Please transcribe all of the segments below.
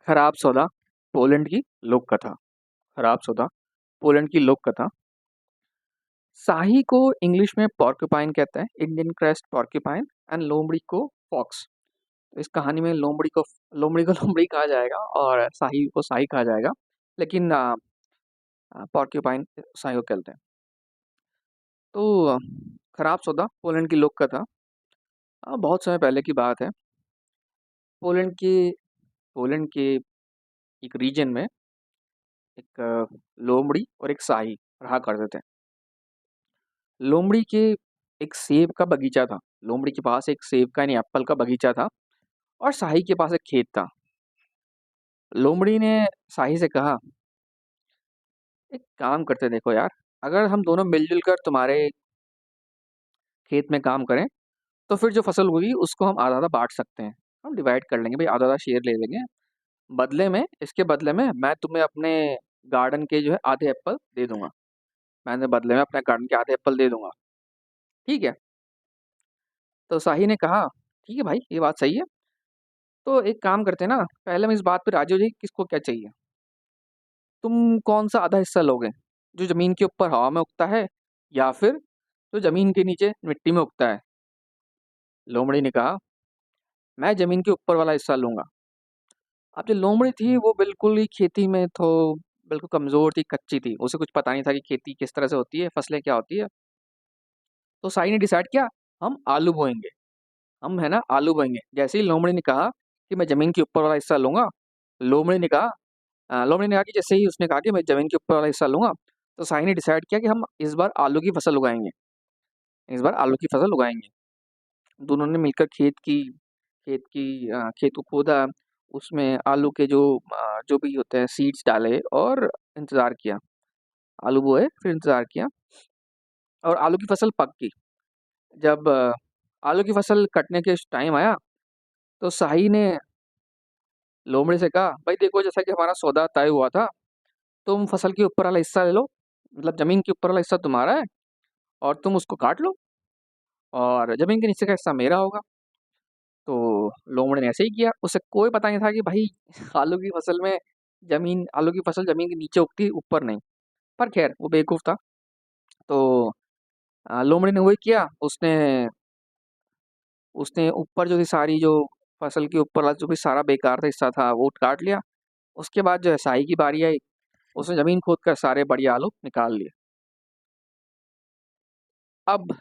खराब सौदा पोलैंड की लोक कथा। खराब सौदा पोलैंड की लोक कथा। साही को इंग्लिश में पॉर्क्यूपाइन कहते हैं, इंडियन क्रेस्ट पॉर्क्यूपाइन, एंड लोमड़ी को फॉक्स। इस कहानी में लोमड़ी को लोमड़ी कहा जाएगा और साही को साही कहा जाएगा, लेकिन पॉर्क्यूपाइन साही को कहते हैं। तो खराब सौदा पोलैंड की लोक कथा। बहुत समय पहले की बात है। पोलैंड के पोलैंड के एक रीजन में एक लोमड़ी और एक साही रहा करते थे। लोमड़ी के एक सेब का बगीचा था। लोमड़ी के पास एक सेब का यानी एप्पल का बगीचा था और साही के पास एक खेत था। लोमड़ी ने साही से कहा, एक काम करते देखो यार, अगर हम दोनों मिलजुल कर तुम्हारे खेत में काम करें तो फिर जो फसल होगी उसको हम आधा आधा बांट सकते हैं। हम डिवाइड कर लेंगे भाई, आधा आधा शेयर ले लेंगे। इसके बदले में मैं तुम्हें अपने गार्डन के जो है आधे एप्पल दे दूंगा। मैंने बदले में अपने गार्डन के आधे एप्पल दे दूंगा। ठीक है। तो साही ने कहा, ठीक है भाई, ये बात सही है। तो एक काम करते हैं ना, पहले हम इस बात पे राजी हो जाइए किसको क्या चाहिए। तुम कौन सा आधा हिस्सा लोगे, जो जमीन के ऊपर हवा में उगता है या फिर जो जमीन के नीचे मिट्टी में उगता है। लोमड़ी ने कहा, मैं जमीन के ऊपर वाला हिस्सा लूंगा। अब जो लोमड़ी थी वो बिल्कुल ही खेती में तो बिल्कुल कमजोर थी, कच्ची थी, उसे कुछ पता नहीं था कि खेती किस तरह से होती है, फसलें क्या होती है। तो साई ने डिसाइड किया, हम आलू बोएंगे। हम है ना आलू बोएंगे। जैसे ही लोमड़ी ने कहा कि मैं जमीन के ऊपर वाला हिस्सा लूंगा, लोमड़ी ने कहा लोमड़ी ने कहा कि जैसे ही उसने कहा कि मैं जमीन के ऊपर वाला हिस्सा लूंगा, तो साई ने डिसाइड किया कि हम इस बार आलू की फसल उगाएंगे। इस बार आलू की फसल उगाएंगे। दोनों ने मिलकर खेत को खोदा। उसमें आलू के जो भी होते हैं सीड्स डाले और इंतजार किया। आलू बोए, फिर इंतजार किया और आलू की फसल पक गई। जब आलू की फसल कटने के टाइम आया, तो साही ने लोमड़ी से कहा, भाई देखो, जैसा कि हमारा सौदा तय हुआ था, तुम फसल के ऊपर वाला हिस्सा ले लो, मतलब जमीन के ऊपर वाला हिस्सा तुम्हारा है और तुम उसको काट लो और जमीन के नीचे का हिस्सा मेरा होगा। तो लोमड़ी ने ऐसे ही किया। उसे कोई पता नहीं था कि भाई आलू की फसल जमीन के नीचे उगती है, ऊपर नहीं। पर खैर वो बेवकूफ था। तो लोमड़ी ने वही किया। उसने उसने ऊपर जो थी सारी जो फसल के ऊपर वाला जो भी सारा बेकार था हिस्सा था वो काट लिया। उसके बाद जो है साई की बारी आई। उसने जमीन खोद कर सारे बढ़िया आलू निकाल लिए। अब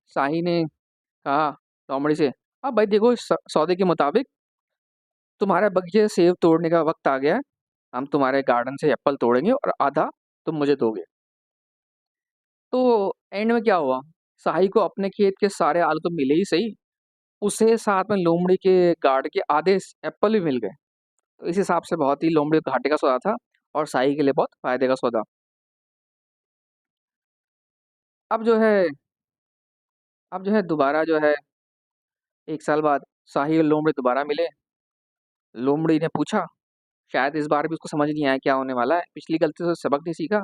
साई ने कहा लोमड़ी से, अब भाई देखो, इस सौदे के मुताबिक तुम्हारे बगीचे से सेब तोड़ने का वक्त आ गया है। हम तुम्हारे गार्डन से एप्पल तोड़ेंगे और आधा तुम मुझे दोगे। तो एंड में क्या हुआ, साई को अपने खेत के सारे आलू तो मिले ही सही, उसे साथ में लोमड़ी के गार्ड के आधे एप्पल भी मिल गए। तो इस हिसाब से बहुत ही लोमड़ी को घाटे का सौदा था और साई के लिए बहुत फायदे का सौदा। अब जो है अब जो है दोबारा जो है 1 साल बाद साही और लोमड़ी दोबारा मिले। लोमड़ी ने पूछा, शायद इस बार भी उसको समझ नहीं आया क्या होने वाला है, पिछली गलती से सबक नहीं सीखा।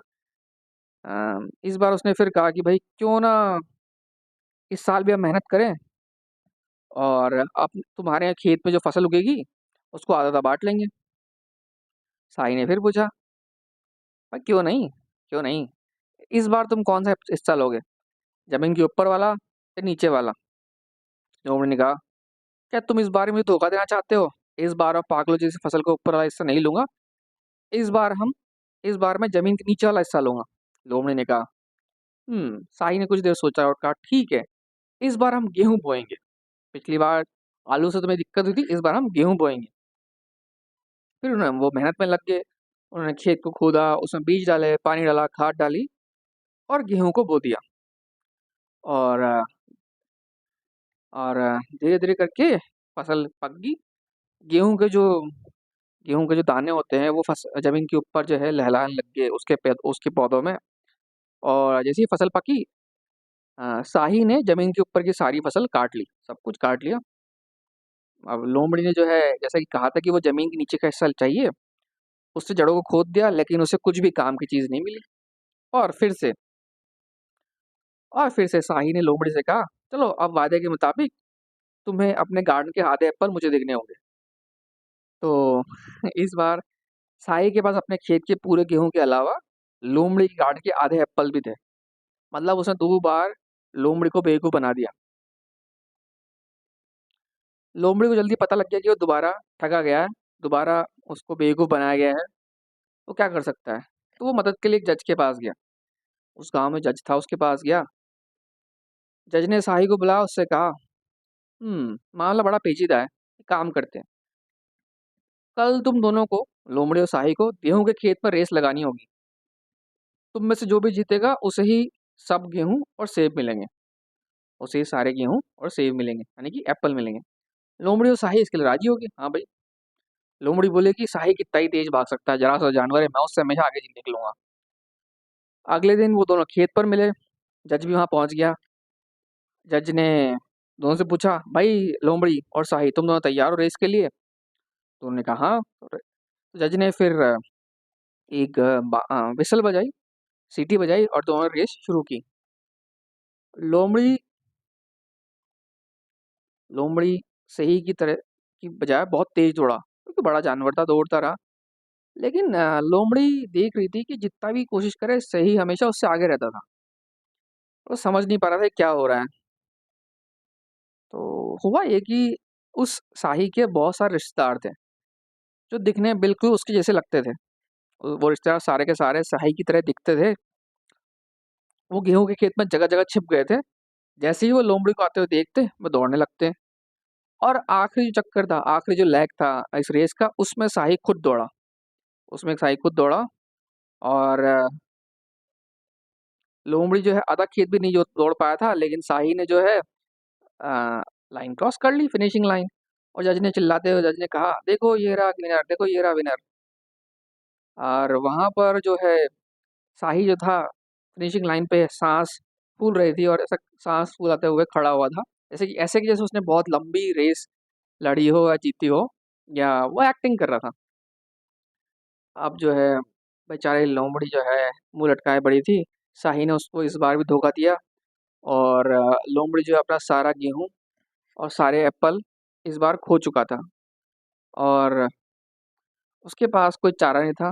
इस बार उसने फिर कहा कि भाई क्यों ना इस साल भी हम मेहनत करें और अब तुम्हारे यहाँ खेत में जो फसल उगेगी उसको आधा आधा बांट लेंगे। साई ने फिर पूछा, "भाई, क्यों नहीं, क्यों नहीं, इस बार तुम कौन सा हिस्सा लोगे, जमीन के ऊपर वाला या नीचे वाला?" लोमड़ी ने कहा, क्या तुम इस बार में धोखा देना चाहते हो? इस बार मैं पागलों जैसी फसल को ऊपर वाला हिस्सा नहीं लूंगा। इस बार हम इस बार मैं जमीन के नीचे वाला हिस्सा लूंगा। लोमड़ी ने कहा। साई ने कुछ देर सोचा और कहा, ठीक है, इस बार हम गेहूं बोएंगे। पिछली बार आलू से तुम्हें दिक्कत हुई थी, इस बार हम गेहूं बोएंगे। फिर वो मेहनत में लग गए। उन्होंने खेत को खोदा, उसमें बीज डाले, पानी डाला, खाद डाली और गेहूं को बो दिया। और धीरे धीरे करके फसल पक गई। गेहूं के जो गेहूं के जो दाने होते हैं वो जमीन के ऊपर जो है लहलहाने लग गए उसके पौधों में। और जैसे ही फसल पकी, साही ने जमीन के ऊपर की सारी फसल काट ली, सब कुछ काट लिया। अब लोमड़ी ने जो है जैसा कि कहा था कि वो जमीन के नीचे का हिस्सा चाहिए, उससे जड़ों को खोद दिया, लेकिन उसे कुछ भी काम की चीज नहीं मिली। और फिर से साही ने लोमड़ी से कहा, चलो अब वादे के मुताबिक तुम्हें अपने गार्डन के आधे एप्पल मुझे देखने होंगे। तो इस बार साहिल के पास अपने खेत के पूरे गेहूं के अलावा लोमड़ी की गार्ड के आधे एप्पल भी थे। मतलब उसने 2 बार लोमड़ी को बेवकूफ़ बना दिया। लोमड़ी को जल्दी पता लग गया कि वो दोबारा ठगा गया है, दोबारा उसको बेवकूफ़ बनाया गया है, वो क्या कर सकता है? तो वो मदद के लिए एक जज के पास गया। उस गाँव में जज था, उसके पास गया। जज ने साहिल को बुलाया, उससे कहा, मामला बड़ा पेचीदा है, एक काम करते हैं। कल तुम दोनों को, लोमड़ी और साहिल को गेहूँ के खेत पर रेस लगानी होगी। तुम में से जो भी जीतेगा उसे ही सब गेहूँ और सेब मिलेंगे। उसे ही सारे गेहूँ और सेब मिलेंगे, यानी कि एप्पल मिलेंगे। लोमड़ी और साहिल इसके लिए राजी हो गए। हाँ भाई। लोमड़ी बोले कि साहिल कितना ही तेज भाग सकता है, जरा सा जानवर है, मैं उससे हमेशा आगे निकलूंगा। अगले दिन वो दोनों खेत पर मिले। जज भी वहां पहुंच गया। जज ने दोनों से पूछा, भाई लोमड़ी और साहिल तुम दोनों तैयार हो रेस के लिए? तो उन्होंने कहा हाँ। जज ने फिर एक विसल बजाई, सीटी बजाई और दोनों रेस शुरू की। लोमड़ी लोमड़ी सही की तरह की बजाय बहुत तेज दौड़ा, क्योंकि बड़ा जानवर था, दौड़ता रहा। लेकिन लोमड़ी देख रही थी कि जितना भी कोशिश करे सही हमेशा उससे आगे रहता था। वो समझ नहीं पा रहा था क्या हो रहा है। तो हुआ ये कि उस साही के बहुत सारे रिश्तेदार थे जो दिखने में बिल्कुल उसके जैसे लगते थे। वो रिश्तेदार सारे के सारे साही की तरह दिखते थे। वो गेहूं के खेत में जगह जगह छिप गए थे। जैसे ही वो लोमड़ी को आते हुए देखते वो दौड़ने लगते। और आखिरी जो चक्कर था, आखिरी जो लेग था इस रेस का, उसमें साही खुद दौड़ा। उसमें साही खुद दौड़ा। और लोमड़ी जो है आधा खेत भी नहीं जो दौड़ पाया था, लेकिन साही ने जो है लाइन क्रॉस कर ली, फिनिशिंग लाइन। और जज ने चिल्लाते हुए जज ने कहा, देखो ये रहा विनर, देखो ये रहा विनर। और वहां पर जो है साही जो था फिनिशिंग लाइन पे सांस फूल रही थी, और ऐसा सांस फूलाते हुए खड़ा हुआ था, जैसे कि जैसे उसने बहुत लंबी रेस लड़ी हो या जीती हो, या वो एक्टिंग कर रहा था। अब जो है बेचारी लोमड़ी जो है मुंह लटकाए बड़ी थी। शाही ने उसको इस बार भी धोखा दिया। और लोमड़ी जो है अपना सारा गेहूं और सारे एप्पल इस बार खो चुका था। और उसके पास कोई चारा नहीं था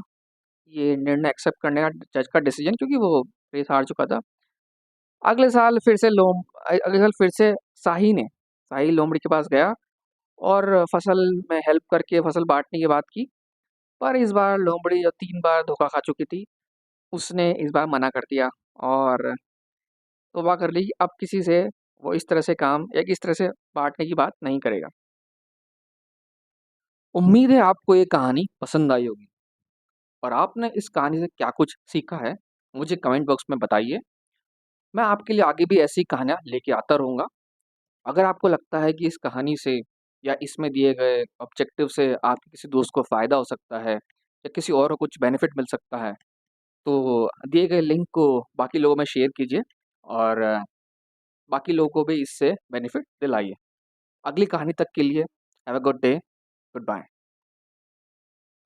ये निर्णय एक्सेप्ट करने का, जज का डिसीजन, क्योंकि वो रेस हार चुका था। अगले साल फिर से अगले साल फिर से साही लोमड़ी के पास गया और फसल में हेल्प करके फसल बांटने की बात की। पर इस बार लोमड़ी जो 3 बार धोखा खा चुकी थी, उसने इस बार मना कर दिया और तौबा कर ली कि अब किसी से वो इस तरह से काम या इस तरह से बांटने की बात नहीं करेगा। उम्मीद है आपको ये कहानी पसंद आई होगी, और आपने इस कहानी से क्या कुछ सीखा है मुझे कमेंट बॉक्स में बताइए। मैं आपके लिए आगे भी ऐसी कहानियाँ लेके आता रहूँगा। अगर आपको लगता है कि इस कहानी से या इसमें दिए गए ऑब्जेक्टिव से आपके किसी दोस्त को फ़ायदा हो सकता है या किसी और को कुछ बेनिफिट मिल सकता है, तो दिए गए लिंक को बाकी लोगों में शेयर कीजिए और बाकी लोगों को भी इससे बेनिफिट दिलाइए। अगली कहानी तक के लिए have a good day, good bye.